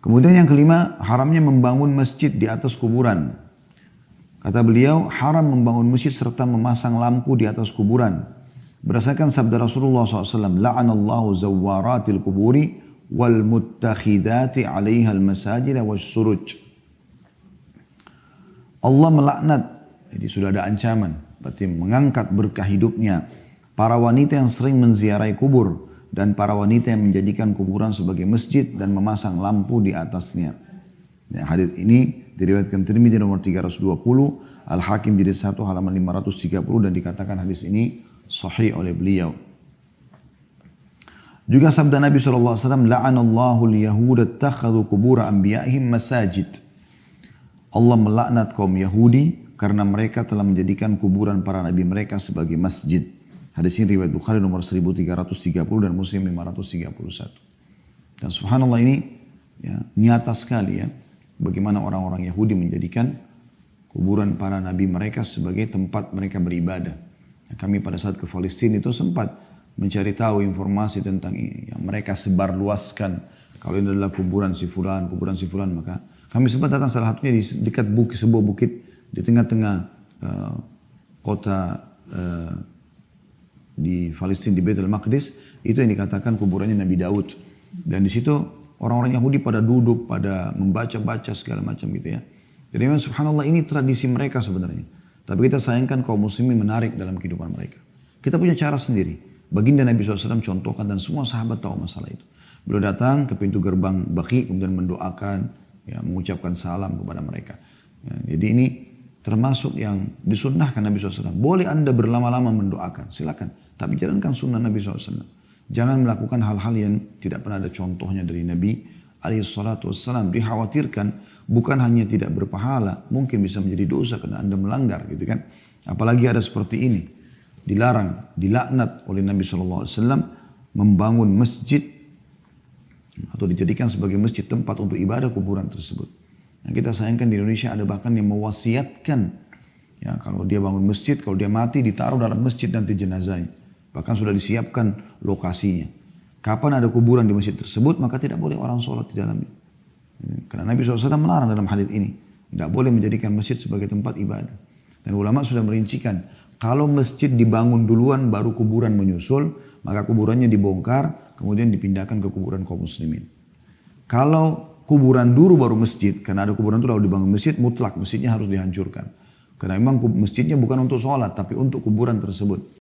Kemudian yang kelima, haramnya membangun masjid di atas kuburan. Kata beliau, haram membangun masjid serta memasang lampu di atas kuburan. Berdasarkan sabda Rasulullah SAW, la'anallahu zawwaratil kuburi wal muttakhidati 'alaiha al-masajid was-suruj. Allah melaknat, jadi sudah ada ancaman, berarti mengangkat berkah hidupnya para wanita yang sering menziarahi kubur dan para wanita yang menjadikan kuburan sebagai masjid dan memasang lampu di atasnya. Ya, hadits ini diriwayatkan Tirmidzi nomor 320, Al-Hakim jilid 1 halaman 530 dan dikatakan hadis ini sahih oleh beliau. Juga sabda Nabi SAW, la'anallahu al-yahuda ittakhadhu qubur anbiya'ihim masajid. Allah melaknat kaum Yahudi karena mereka telah menjadikan kuburan para nabi mereka sebagai masjid. Hadis ini riwayat Bukhari nomor 1330 dan Muslim 531. Dan subhanallah ini ya, nyata sekali ya, bagaimana orang-orang Yahudi menjadikan kuburan para nabi mereka sebagai tempat mereka beribadah. Ya, kami pada saat ke Palestina itu sempat mencari tahu informasi tentang ini. Yang mereka sebarluaskan. Kalau ini adalah kuburan si fulan, maka kami sempat datang salah satunya di dekat bukit, sebuah bukit di tengah-tengah kota di Palestina, di Baitul Maqdis. Itu yang dikatakan kuburannya Nabi Daud. Dan di situ orang-orang Yahudi pada duduk, pada membaca-baca segala macam gitu ya. Jadi memang subhanallah ini tradisi mereka sebenarnya. Tapi kita sayangkan kaum muslimin menarik dalam kehidupan mereka. Kita punya cara sendiri. Baginda Nabi SAW contohkan dan semua sahabat tahu masalah itu. Beliau datang ke pintu gerbang Baqi kemudian mendoakan, ya, mengucapkan salam kepada mereka. Ya, jadi ini termasuk yang disunnahkan Nabi SAW. Boleh anda berlama-lama mendoakan, silakan. Tapi jalankan sunnah Nabi SAW. Jangan melakukan hal-hal yang tidak pernah ada contohnya dari Nabi SAW. Dikhawatirkan bukan hanya tidak berpahala, mungkin bisa menjadi dosa karena anda melanggar gitu kan. Apalagi ada seperti ini. Dilarang, dilaknat oleh Nabi SAW membangun masjid atau dijadikan sebagai masjid tempat untuk ibadah kuburan tersebut. Nah, kita sayangkan di Indonesia ada bahkan yang mewasiatkan ya, kalau dia bangun masjid, kalau dia mati ditaruh dalam masjid nanti jenazahnya. Bahkan sudah disiapkan lokasinya. Kapan ada kuburan di masjid tersebut maka tidak boleh orang sholat di dalamnya. Karena Nabi SAW melarang dalam hadits ini. Tidak boleh menjadikan masjid sebagai tempat ibadah. Dan ulama sudah merincikan, kalau masjid dibangun duluan baru kuburan menyusul, maka kuburannya dibongkar, kemudian dipindahkan ke kuburan kaum muslimin. Kalau kuburan dulu baru masjid, karena ada kuburan itu lalu dibangun masjid, mutlak masjidnya harus dihancurkan. Karena memang masjidnya bukan untuk sholat, tapi untuk kuburan tersebut.